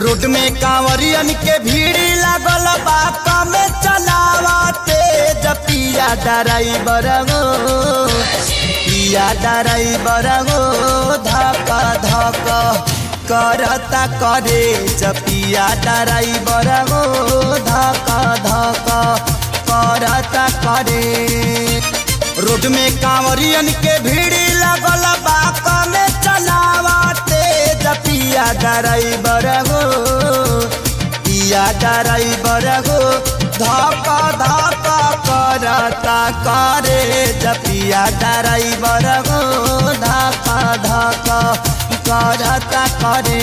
Road में कांवरियन के भीड़ लागल बा कमे चलावते पिया ड्राइवर गो पिया ड्राइवर गो धक धक करता करे पिया ड्राइवर गो धक धक करता करे। रोड में कांवरियन के भीड़ लागल बा कमे चलावते पिया ड्राइवर गो पिया ड्राइवर गो धक धक करता करे पिया ड्राइवर गो धक धक करता करे।